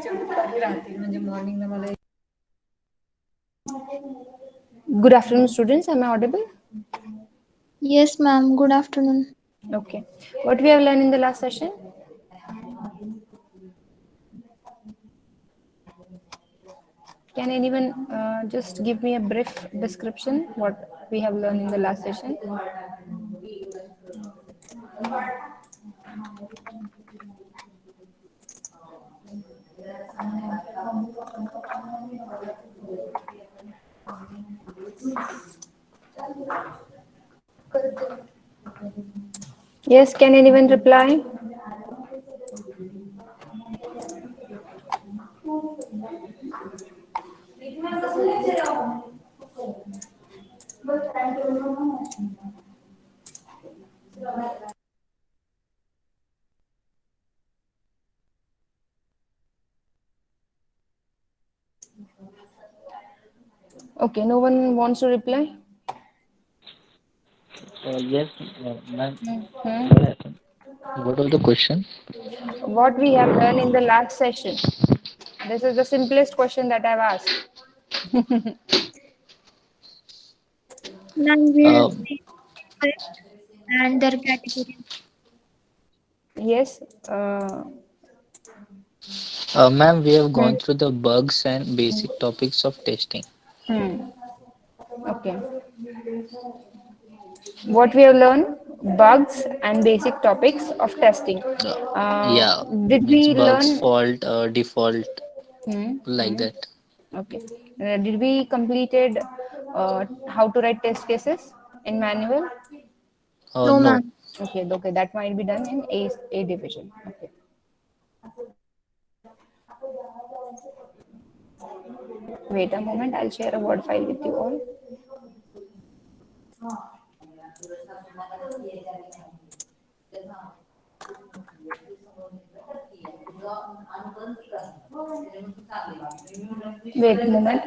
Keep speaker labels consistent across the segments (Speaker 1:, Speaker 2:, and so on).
Speaker 1: Good afternoon, students. Am I audible?
Speaker 2: Yes, ma'am. Good afternoon.
Speaker 1: Okay. What we have learned in the last session? Can anyone just give me a brief description what we have learned in the last session? Yes, can anyone reply? Okay, no one wants to reply.
Speaker 3: Yes, ma'am.
Speaker 1: Mhm.
Speaker 3: What happened? What was the question?
Speaker 1: What we have learned in the last session? This is the simplest question that I've asked.
Speaker 2: Ma'am, we have
Speaker 3: Uh,
Speaker 2: seen concepts and their categories.
Speaker 1: Yes.
Speaker 3: Ma'am, we have
Speaker 1: Hmm.
Speaker 3: gone through the bugs and basic topics of testing.
Speaker 1: Hmm. Okay. What we have learned? Bugs and basic topics of testing.
Speaker 3: Uh,
Speaker 1: Uh,
Speaker 3: yeah,
Speaker 1: did
Speaker 3: means
Speaker 1: we
Speaker 3: bugs,
Speaker 1: learn?
Speaker 3: fault, default,
Speaker 1: Hmm.
Speaker 3: like
Speaker 1: Hmm.
Speaker 3: that.
Speaker 1: Okay. Did we completed how to write test cases in manual?
Speaker 2: No,
Speaker 3: No.
Speaker 2: ma'am.
Speaker 1: Okay. Okay. That might be done in A division. Okay. Wait a moment. I'll share a word file with you all. Wait a moment.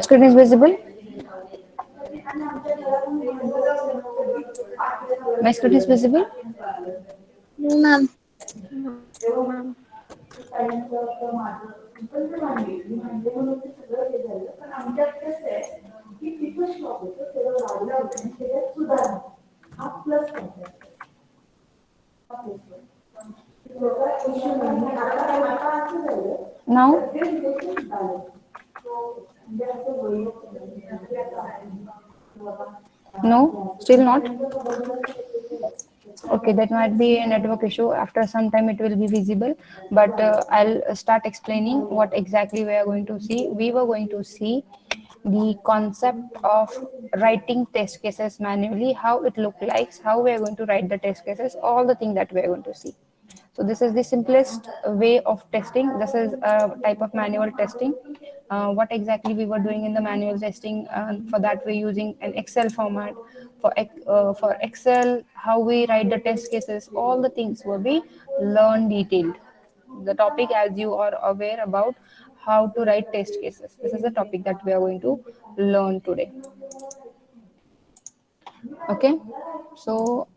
Speaker 1: Screen is visible. My screen is visible.
Speaker 2: No, ma'am.
Speaker 4: No, ma'am.
Speaker 1: Now, no, still not. Okay, that might be a network issue. After some time, it will be visible. But I'll start explaining what exactly we are going to see. We were going to see the concept of writing test cases manually, how it look like, how we are going to write the test cases, all the things that we are going to see. So this is the simplest way of testing. This is a type of manual testing. What exactly we were doing in the manual testing? For that, we're using an Excel format. For Excel, how we write the test cases, all the things will be learned detailed. The topic, as you are aware about, how to write test cases. This is the topic that we are going to learn today. Okay, so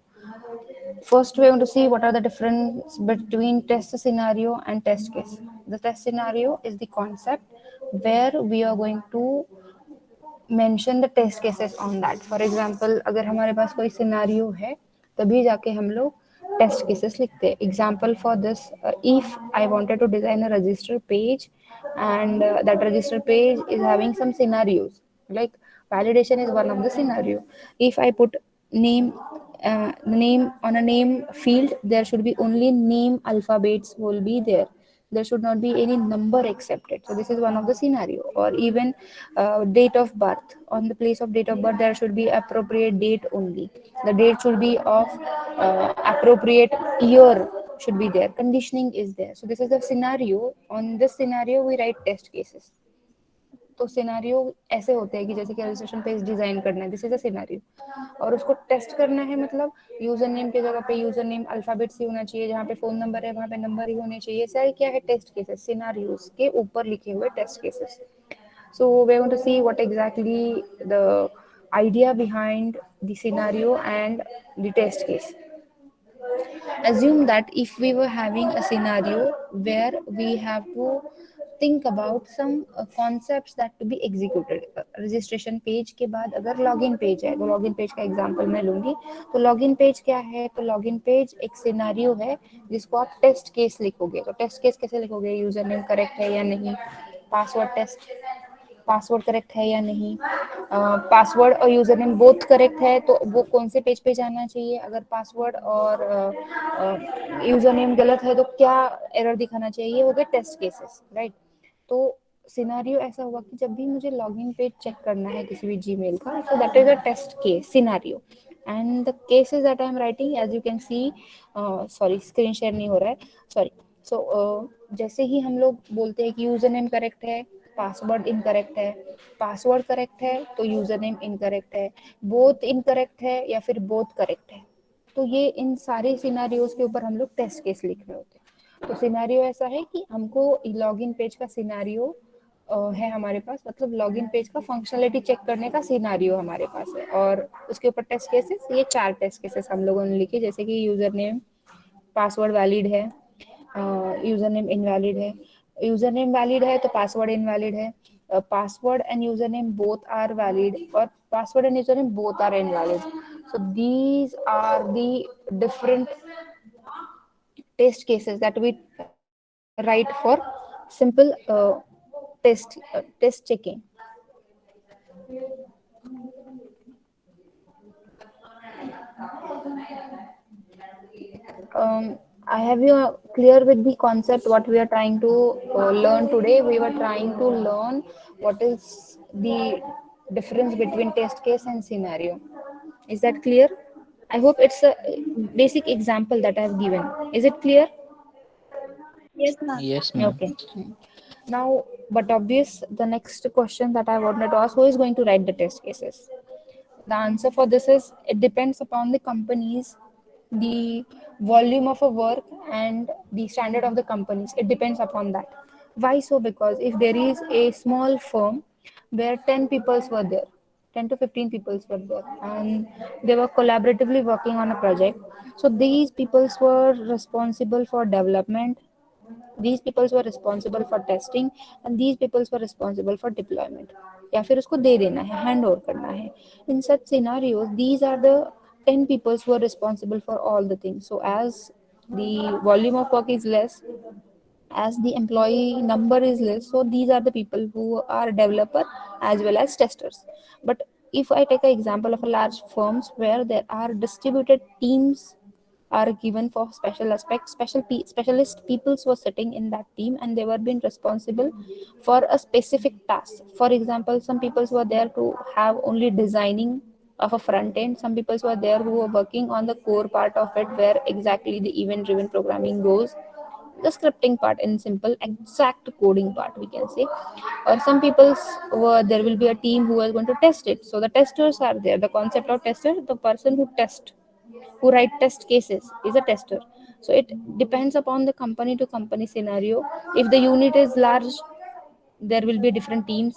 Speaker 1: first, we want to see what are the difference between test scenario and test case. The test scenario is the concept where we are going to mention the test cases on that. For example, अगर हमारे पास कोई scenario है, तभी जाके हम लोग test cases लिखते हैं. Example for this, if I wanted to design a register page and that register page is having some scenarios, like validation is one of the scenario. If I put name name on a name field, there should be only name alphabets will be there. there should not be any number accepted. So this is one of the scenario. Or even date of birth, on the place of date of birth there should be appropriate date only. The date should be of appropriate year should be there. Conditioning is there. So this is the scenario. On this scenario we write test cases. तो scenario ऐसे होते हैं कि जैसे कि registration page design करना है, this is a scenario, और उसको टेस्ट करना है, मतलब यूजर नेम की जगह पे यूजर नेम अल्फाबेट से होना चाहिए, जहाँ पे फोन नंबर है वहाँ पे नंबर ही होने चाहिए, सारे क्या है टेस्ट केसेस, सिनारियोज के ऊपर लिखे हुए test cases. So we want to see what exactly the idea behind the scenario and the test case. Assume that if we were having a scenario where we have to think about some concepts that to be executed. Registration page के बाद अगर login page है, तो login page का example मैं लूंगी. तो login page क्या है, तो लॉगिन पेज एक सिनारियो है जिसको आप टेस्ट केस लिखोगे. तो टेस्ट केस कैसे लिखोगे, यूजर नेम करेक्ट है या नहीं, पासवर्ड टेस्ट, पासवर्ड करेक्ट है या नहीं, पासवर्ड और यूजर नेम बोथ करेक्ट है तो वो कौन से पेज पे जाना चाहिए, अगर पासवर्ड और यूजर नेम गलत है तो क्या एरर दिखाना चाहिए, ये हो गए टेस्ट केसेस, राइट. तो सिनारियो ऐसा हुआ कि जब भी मुझे लॉगिन पेज चेक करना है किसी भी जीमेल का, so that is a test case scenario. And the cases that I am writing, as you can see, sorry screen share नहीं हो रहा है, sorry. So जैसे ही हम लोग बोलते हैं कि यूजर नेम करेक्ट है, पासवर्ड इनकरेक्ट है, पासवर्ड करेक्ट है तो यूजर नेम इनकरेक्ट है, बोथ इनकरेक्ट है या फिर बोथ करेक्ट है, तो ये इन सारे सिनारियोज के ऊपर हम लोग टेस्ट केस लिख रहे होते हैं. तो सिनारियो ऐसा है कि हमको लॉगिन पेज का सिनारियो है हमारे पास, मतलब लॉगिन पेज का फंक्शनलिटी चेक करने का सिनारियो हमारे पास है, और उसके ऊपर टेस्ट केसेस, ये 4 टेस्ट केसेस हम लोगों ने लिखे, जैसे कि यूजर नेम, पासवर्ड वैलिड है, यूजर नेम इनवैलिड है, यूजर नेम वैलिड है तो पासवर्ड इनवैलिड है, password and username both are valid, or password and username both are invalid. So these are the different test cases that we write for simple test checking. I have you clear with the concept what we are trying to learn today. We were trying to learn what is the difference between test case and scenario. Is that clear? I hope it's a basic example that I have given. Is it clear?
Speaker 2: Yes, ma'am.
Speaker 3: Yes, ma'am.
Speaker 1: Okay. Now, but obvious, the next question that I wanted to ask, who is going to write the test cases? The answer for this is it depends upon the companies, the volume of a work, and the standard of the companies. It depends upon that. Why so? Because if there is a small firm where 10 peoples were there, 10 to 15 peoples were there, and they were collaboratively working on a project. So these peoples were responsible for development, these people were responsible for testing, and these people were responsible for deployment, या फिर उसको दे देना है, hand over करना है. In such scenarios, these are the 10 people who are responsible for all the things. So as the volume of work is less, as the employee number is less, so these are the people who are developer as well as testers. But if I take an example of a large firms where there are distributed teams are given for special aspects, specialist peoples were sitting in that team and they were being responsible for a specific task. For example, some peoples were there to have only designing of a front end, some peoples were there who were working on the core part of it where exactly the event driven programming goes, the scripting part in simple exact coding part we can say. Or some people were there will be a team who is going to test it, so the testers are there. The concept of tester, the person who write test cases is a tester. So it depends upon the company to company scenario. If the unit is large, there will be different teams,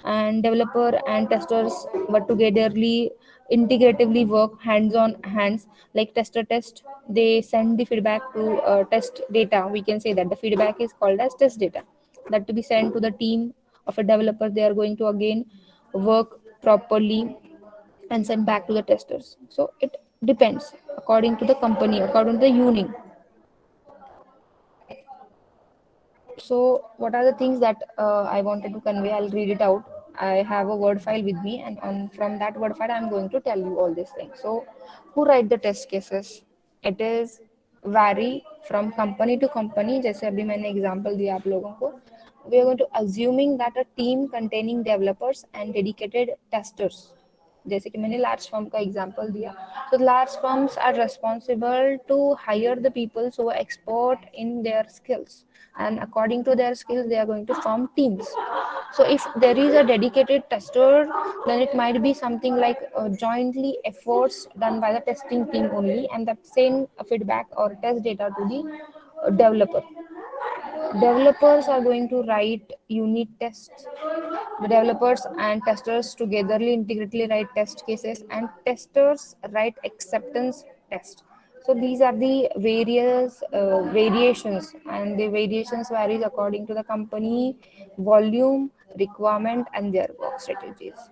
Speaker 1: and developer and testers but togetherly integratively work hands on hands, like tester test, they send the feedback to test data, we can say that the feedback is called as test data, that to be sent to the team of a developer, they are going to again work properly and send back to the testers. So it depends according to the company, according to the unit. So what are the things that I wanted to convey? I'll read it out. I have a word file with me, and from that word file I'm going to tell you all these things. So who write the test cases? It is vary from company to company, जैसे अभी मैंने example दिया आप लोगों को, we are going to assuming that a team containing developers and dedicated testers, जैसे कि मैंने लार्ज फर्म का एग्जांपल दिया, तो large firms are responsible to hire the people who are expert in their skills, and according to their skills they are going to form teams. So if there is a dedicated tester, then it might be something like jointly efforts done by the testing team only, and that send feedback or test data to the developer. Developers are going to write unit tests. The developers and testers togetherly integrally write test cases, and testers write acceptance test. So these are the various variations, and the variations varies according to the company volume, requirement, and their work strategies.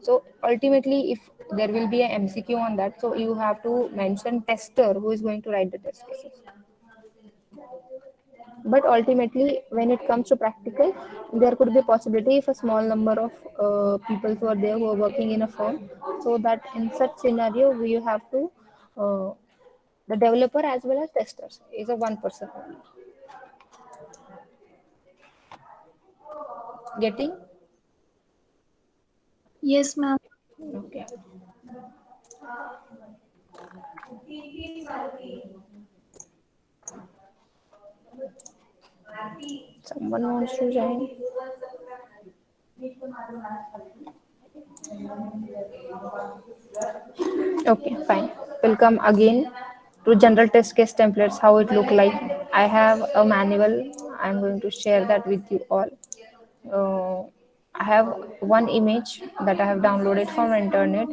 Speaker 1: So ultimately, if there will be a MCQ on that, so you have to mention tester who is going to write the test cases. But ultimately, when it comes to practical, there could be a possibility if a small number of people who are there who are working in a firm, so that in such scenario we have to the developer as well as testers is a one person only. Getting?
Speaker 2: Yes, ma'am.
Speaker 1: Okay. Someone wants to join? Okay, fine. Welcome again to general test case templates, how it look like. I have a manual. I'm going to share that with you all. uh, I have one image that I have downloaded from internet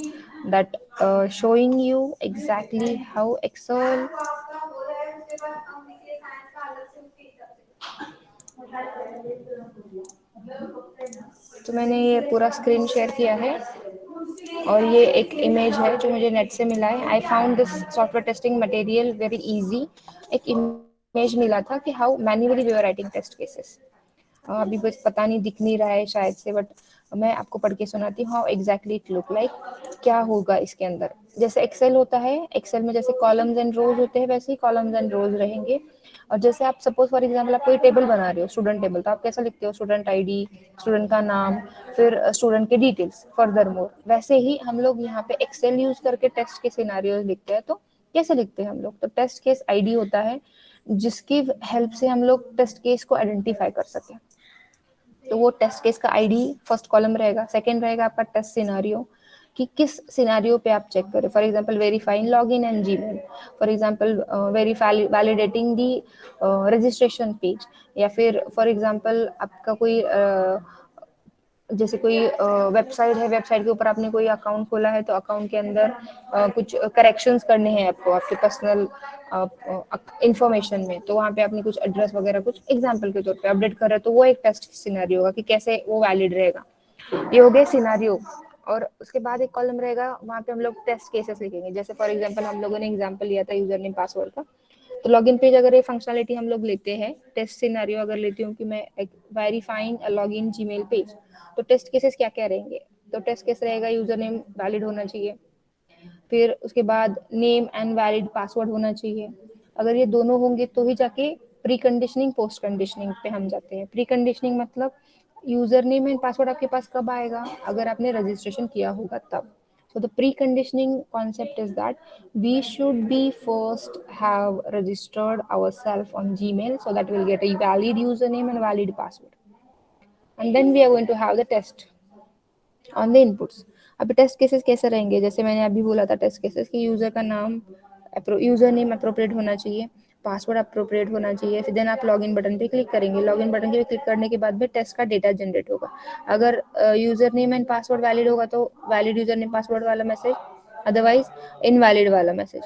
Speaker 1: that showing you exactly how Excel. तो मैंने ये पूरा screen share किया है, और ये एक image है जो मुझे नेट से मिला है. I found this software testing material very easy. एक इमेज मिला था कि how manually we are writing test cases. अभी बस पता नहीं दिख नहीं रहा है शायद से, बट मैं आपको पढ़ के सुनाती हूँ how exactly it look like. क्या होगा इसके अंदर, जैसे एक्सेल होता है, एक्सेल में जैसे कॉलम्स एंड रोज होते हैं वैसे ही कॉलम्स एंड रोज रहेंगे. और जैसे आप सपोज फॉर एग्जांपल आप कोई टेबल बना रहे हो, स्टूडेंट टेबल, तो आप कैसा लिखते हो, स्टूडेंट आईडी, स्टूडेंट का नाम, फिर स्टूडेंट के डिटेल्स फर्दर मोर. वैसे ही हम लोग यहाँ पे एक्सेल यूज करके टेस्ट के सिनारियोज लिखते हैं. तो कैसे लिखते हैं हम लोग, तो टेस्ट केस आईडी होता है जिसकी हेल्प से हम लोग टेस्ट केस को आइडेंटिफाई कर सकें. तो वो टेस्ट केस का आईडी फर्स्ट कॉलम रहेगा. सेकंड रहेगा आपका टेस्ट सिनारियो, कि किस सिनारियो पे आप चेक करें. For example verifying login and Gmail, for example verify validating the registration page, या फिर फॉर एग्जांपल आपका कोई जैसे कोई वेबसाइट है, वेबसाइट के ऊपर आपने कोई अकाउंट खोला है, तो अकाउंट के अंदर कुछ करेक्शंस करने हैं आपको आपके पर्सनल इंफॉर्मेशन में, तो वहाँ पे आपने कुछ एड्रेस वगैरह कुछ एग्जांपल के तौर पे अपडेट कर रहे हैं, तो वो एक टेस्ट सिनेरियो होगा कि कैसे वो वैलिड रहेगा. ये हो गया सिनेरियो. और उसके बाद एक कॉलम रहेगा, वहाँ पे हम लोग टेस्ट केसेस लिखेंगे. जैसे फॉर एग्जांपल हम लोगों ने एग्जांपल लिया था यूजर नेम पासवर्ड का, तो लॉगिन पेज अगर ये फंक्शनलिटी हम लोग लेते हैं, टेस्ट सिनेरियो अगर लेती हूँ कि मैं वेरीफाइंग लॉगिन जीमेल पेज, तो टेस्ट केसेस क्या क्या रहेंगे. तो टेस्ट केस रहेगा यूजर नेम वैलिड होना चाहिए, फिर उसके बाद नेम एंड वैलिड पासवर्ड होना चाहिए. अगर ये दोनों होंगे तो ही जाके प्री कंडीशनिंग पोस्ट कंडीशनिंग पे हम जाते हैं. प्री कंडीशनिंग मतलब यूजर नेम एंड पासवर्ड आपके पास कब आएगा, अगर आपने रजिस्ट्रेशन किया होगा तब. So the pre-conditioning concept is that we should be first have registered ourselves on Gmail, so that we'll get a valid username and valid password. And then we are going to have the test on the inputs. अभी test cases कैसे रहेंगे, जैसे मैंने अभी बोला था test cases कि user का नाम, यूजर नेम अप्रोप्रिएट होना चाहिए, पासवर्ड अप्रोप्रिएट होना चाहिए. फिर देन आप लॉगिन बटन पे क्लिक करेंगे. लॉगिन बटन पे क्लिक करने के बाद में टेस्ट का डेटा जनरेट होगा. अगर user name and password valid होगा तो वैलिड यूजर नेम पासवर्ड वाला मैसेज, अदरवाइज इनवैलिड वाला मैसेज.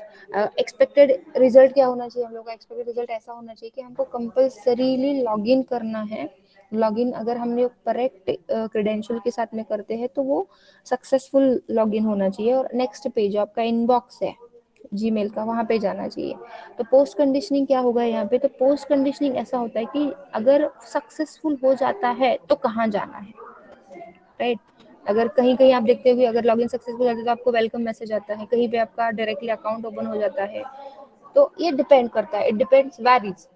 Speaker 1: एक्सपेक्टेड रिजल्ट क्या होना चाहिए, हम लोग का एक्सपेक्टेड रिजल्ट ऐसा होना चाहिए कि हमको कंपल्सरीली लॉगिन करना है. लॉगिन अगर हम लोग करेक्ट क्रेडेंशियल के साथ में करते हैं तो वो सक्सेसफुल लॉगिन होना चाहिए. और नेक्स्ट पेज जो आपका इनबॉक्स है जीमेल का, वहां पे जाना चाहिए. तो पोस्ट कंडीशनिंग क्या होगा यहाँ पे, तो पोस्ट कंडीशनिंग ऐसा होता है कि अगर सक्सेसफुल हो जाता है तो कहाँ जाना है, राइट. अगर कहीं कहीं आप देखते हो कि अगर लॉगिन सक्सेसफुल जाता है तो आपको वेलकम मैसेज आता है, कहीं पे आपका डायरेक्टली अकाउंट ओपन हो जाता है, तो ये डिपेंड करता है, इट डिपेंड्स वैरीज।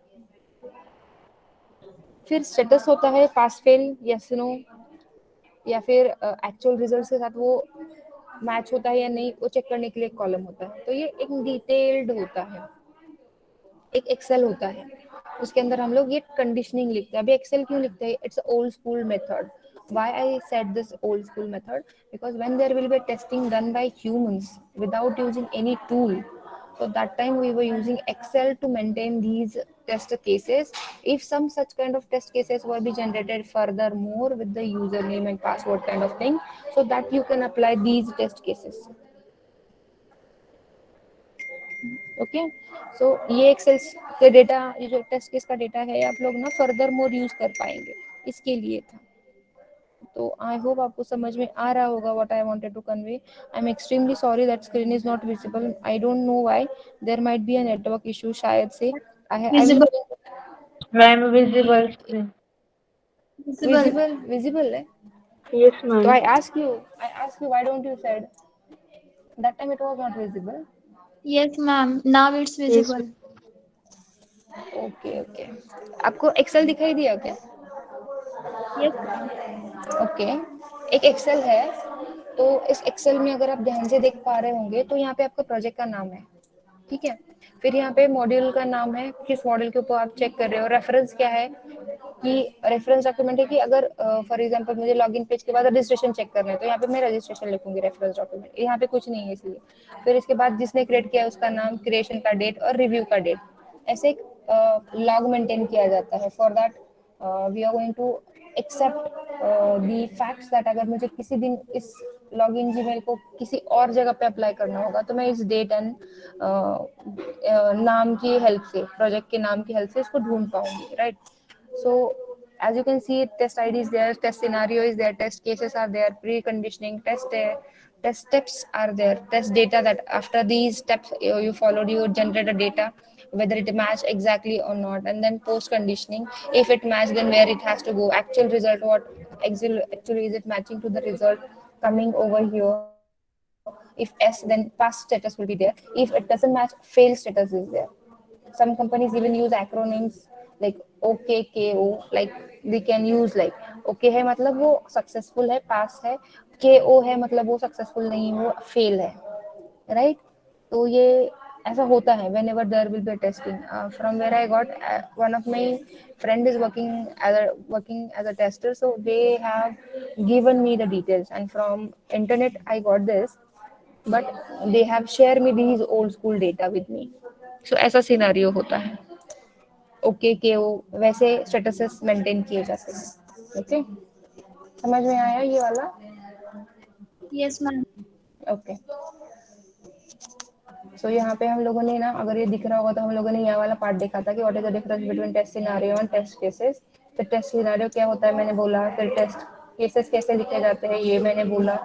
Speaker 1: फिर स्टेटस होता है पास फेल, यस नो, या फिर एक्चुअल रिजल्ट के साथ वो मैच होता है या नहीं, वो चेक करने के लिए एक कॉलम होता है। तो ये एक डिटेल्ड होता है, एक एक्सेल होता है, उसके अंदर हम लोग ये कंडीशनिंग लिखते हैं। अभी एक्सेल क्यों लिखते हैं? It's old school method. Why I said this old school method? Because when there will be testing done by humans without using any tool, so that time we were using excel to maintain these test cases. If some such kind of test cases were be generated furthermore with the username and password kind of thing, so that you can apply these test cases. Okay, so ये Excel के data, ये जो test case का data है, आप लोग ना further more use कर पाएंगे, इसके लिए था। तो आई होप आपको समझ में आ रहा होगा what I wanted to convey. I am extremely sorry that screen is not visible, I don't know why, there might be a network issue शायद से। I will
Speaker 2: Visible.
Speaker 5: Ma'am, visible screen.
Speaker 2: Visible.
Speaker 1: Visible, visible है।
Speaker 5: Yes,
Speaker 1: तो
Speaker 5: ma'am.
Speaker 1: I ask you why don't you said that time it was not visible.
Speaker 2: Yes, ma'am. Now it's
Speaker 5: Yes,
Speaker 2: visible.
Speaker 1: Okay okay, आपको Excel दिखाई दिया क्या?
Speaker 2: Yes, ma'am.
Speaker 1: Okay, एक Excel है, तो इस एक्सेल में अगर आप ध्यान से देख पा रहे होंगे तो यहाँ पे आपका प्रोजेक्ट का नाम है, ठीक है। फिर यहाँ पे मॉड्यूल का नाम है, किस मॉड्यूल के ऊपर आप चेक कर रहे हो। रेफरेंस क्या है कि रेफरेंस डॉक्यूमेंट है कि अगर फॉर एग्जांपल मुझे लॉगिन पेज के बाद रजिस्ट्रेशन चेक करना है, तो यहाँ पे मैं रजिस्ट्रेशन लिखूंगी रेफरेंस डॉक्यूमेंट, यहाँ पे कुछ नहीं है इसलिए। फिर इसके बाद जिसने क्रिएट किया उसका नाम, क्रिएशन का डेट और रिव्यू का डेट, ऐसे एक लॉग मेंटेन किया जाता है। For that we are going to accept the facts that अगर मुझे किसी दिन इस लॉगिन जीमेल को किसी और जगह पे अप्लाई करना होगा, तो मैं इस डेट एंड नाम की हेल्प से, प्रोजेक्ट के नाम की हेल्प से इसको ढूंढ पाऊंगी, right. So as you can see, test ID is there, test scenario is there, test cases are there, preconditioning test test steps are there, test data that after these steps you followed, you generate a data whether it match exactly or not, and then post conditioning, if it match then where it has to go, actual result what actually is it matching to the result coming over here. If S, then pass status will be there. If it doesn't match, fail status is there. Some companies even use acronyms like OKKO, like they can use like OK है मतलब वो successful है, पास है, KO है मतलब वो successful नहीं, वो फेल है, राइट। तो ये ऐसा होता है whenever there will be a testing. From where I got, one of my friend is working as a tester, so they have given me the details, and from internet I got this, but they have shared me these old school data with me. So ऐसा scenario होता है। Okay के वो वैसे statuses maintain किए जाते हैं, okay. समझ में आया ये वाला?
Speaker 2: Yes, ma'am.
Speaker 1: ओके, सो यहाँ पे हम लोगों ने ना, अगर ये दिख रहा होगा तो हम लोगों ने यहाँ वाला पार्ट देखा था कि what is the difference between test scenario and test cases. तो टेस्ट सिनेरियो क्या होता है मैंने बोला, फिर टेस्ट केसेस कैसे लिखे जाते हैं ये मैंने बोला,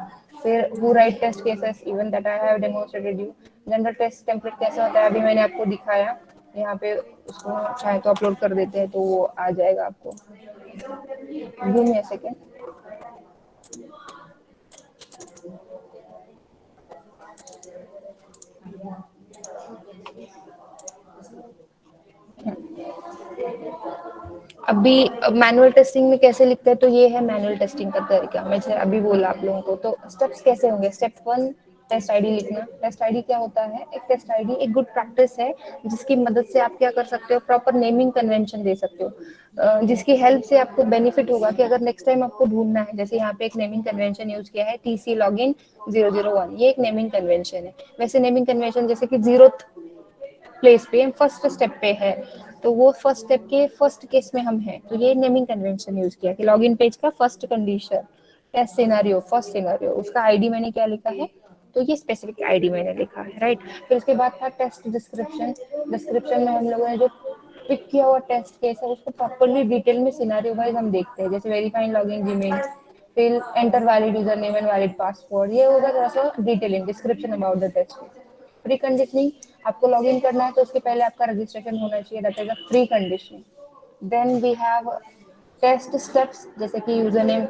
Speaker 1: फिर who write test cases, even that I have demonstrated you. General test template कैसे होता है अभी मैंने आपको दिखाया, यहाँ पे उसको चाहे तो अपलोड कर देते हैं तो वो आ जाएगा आपको। Give me a second. अभी मैनुअल टेस्टिंग में कैसे लिखते हैं, तो ये है मैनुअल टेस्टिंग का तरीका, मैं जैसे अभी बोला आप लोगों को। तो स्टेप्स कैसे होंगे? स्टेप 1, टेस्ट आईडी लिखना। टेस्ट आईडी क्या होता है? एक टेस्ट आईडी एक गुड प्रैक्टिस है जिसकी मदद से आप क्या कर सकते हो, प्रॉपर नेमिंग कन्वेंशन दे सकते हो, जिसकी हेल्प से आपको बेनिफिट होगा कि अगर नेक्स्ट टाइम आपको ढूंढना है, जैसे यहाँ पे एक नेमिंग कन्वेंशन यूज किया है TC लॉगिन 001, ये एक नेमिंग कन्वेंशन है। वैसे नेमिंग कन्वेंशन जैसे कि 0th प्लेस पे फर्स्ट स्टेप पे है, तो वो फर्स्ट स्टेप के फर्स्ट केस में हम हैं, तो ये नेमिंग कन्वेंशन यूज किया कि लॉगिन पेज का first condition, test scenario first scenario, उसका आईडी मैंने क्या लिखा है, तो ये स्पेसिफिक आईडी मैंने लिखा है, राइट। फिर उसके बाद था टेस्ट डिस्क्रिप्शन। डिस्क्रिप्शन में हम लोगों ने जो पिक किया हुआ टेस्ट केस है उसको प्रॉपर्ली डिटेल में सिनेरियो वाइज हम देखते हैं, जैसे वेरीफाइंग लॉगिन जीमेल, फिर enter valid user name and valid password, ये होगा थोड़ा सा detailing description about the test. Preconditioning, आपको लॉग इन करना है तो उसके पहले आपका रजिस्ट्रेशन होना चाहिए, that is a preconditioning. Then we have test steps, जैसे कि यूजर नेम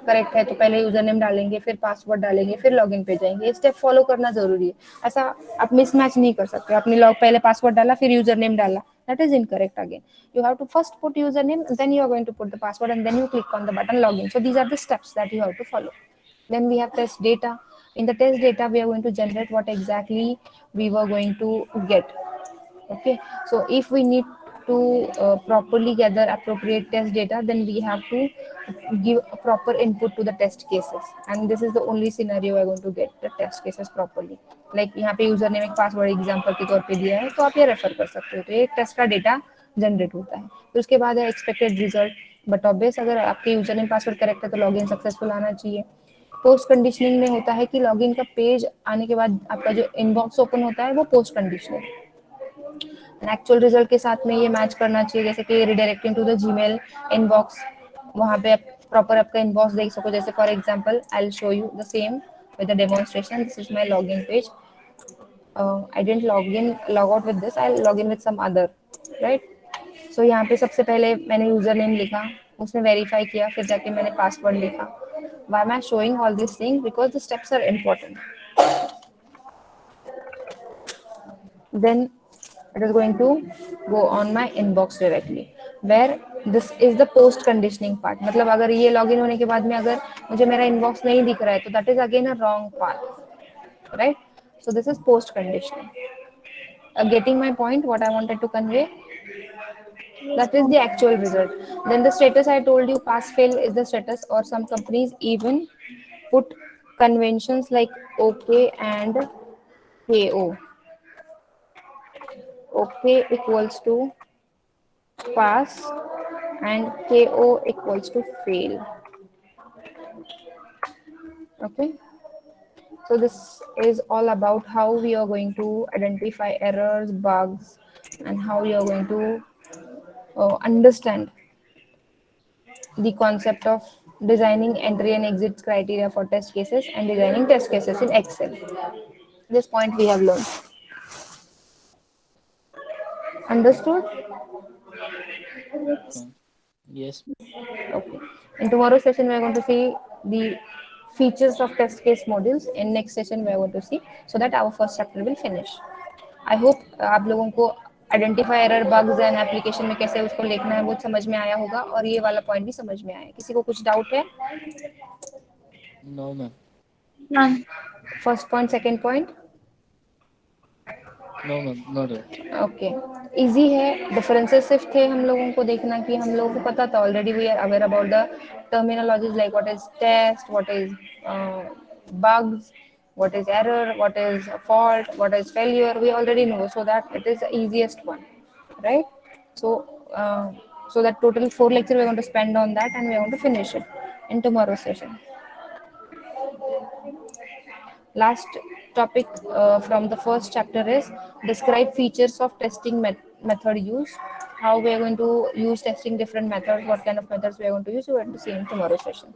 Speaker 1: करेक्ट है तो पहले यूजर नेम डालेंगे, फिर पासवर्ड डालेंगे, फिर लॉगिन पे जाएंगे। ये स्टेप फॉलो करना जरूरी है। ऐसा आप मिसमैच नहीं कर सकते। आपने लॉग पहले पासवर्ड डाला, फिर यूजर नेम डाला, that is incorrect again. You have to first put username, and then you are going to put the password, and then you click on the button login. So these are the steps that you have to follow. Then we have test data. In the test data, we are going to generate what exactly we were going to get. Okay, so if we need to properly gather appropriate test data, then we have to give a proper input to the test cases, and this is the only scenario we're going to get the test cases properly. Like यहाँ पे user name एक password example के तौर पे दिया है, तो आप ये रेफर कर सकते हो। तो ये टेस्ट का डेटा जनरेट होता है। फिर उसके बाद है एक्सपेक्टेड रिजल्ट। बट ऑब्वियस अगर आपके यूजर नेम पासवर्ड करेक्ट है तो लॉगिन सक्सेसफुल आना चाहिए। पोस्ट कंडीशनिंग में होता है कि लॉगिन का पेज आने के बाद आपका जो इनबॉक्स ओपन होता है वो पोस्ट कंडीशनल। एक्चुअल रिजल्ट के साथ में ये मैच करना चाहिए, जैसे कि redirecting to the Gmail inbox. वहाँ पे आप प्रॉपर आपका इनबॉक्स देख सको। जैसे for example I will show you the same with the demonstration. This is my login page. I didn't log out with this, I log in with some other, right. So यहाँ पे सबसे पहले मैंने user name लिखा, उसने verify किया, फिर जाके मैंने पासवर्ड लिखा। Why am I showing all this thing? Because the steps are important. Then it is going to go on my inbox directly, where this is the post conditioning part. मतलब अगर ये login होने के बाद में अगर मुझे मेरा inbox नहीं दिख रहा है तो that is again a wrong path, right? So this is post conditioning. Getting my point, what I wanted to convey?
Speaker 2: Yes,
Speaker 1: That is
Speaker 2: ma'am.
Speaker 1: the actual result. Then the status I told you, pass fail is the status, or some companies even put conventions like OK and KO. OK equals to pass and KO equals to fail. Okay. So this is all about how we are going to identify errors, bugs, and how we are going to understand the concept of designing entry and exit criteria for test cases and designing test cases in Excel. This point we have learned. Understood?
Speaker 2: Yes.
Speaker 3: Yes.
Speaker 1: Okay. In tomorrow's session, we are going to see the features of test case modules. In next session, we are going to see, so that our first chapter will finish. I hope आप लोगों को identify error bugs and application में कैसे उसको लिखना है वो समझ में आया होगा, और ये वाला पॉइंट भी समझ में आया। किसी को कुछ डाउट है?
Speaker 3: No, ma'am.
Speaker 2: Ma'am.
Speaker 1: First point, second point?
Speaker 3: No, ma'am. No doubt.
Speaker 1: Okay, easy है। डिफरेंसेस सिर्फ थे हम लोगों को देखना कि हम लोगों को पता था already. We are aware about the terminologies like what is test, what is bugs, what is error, what is fault, what is failure. We already know, so that it is the easiest one, right? So uh, so that total 4 lecture we're going to spend on that, and we're going to finish it in tomorrow's session. Last topic from the first chapter is describe features of testing method use. How we are going to use testing different methods, what kind of methods we are going to use, we are going to see in tomorrow's session.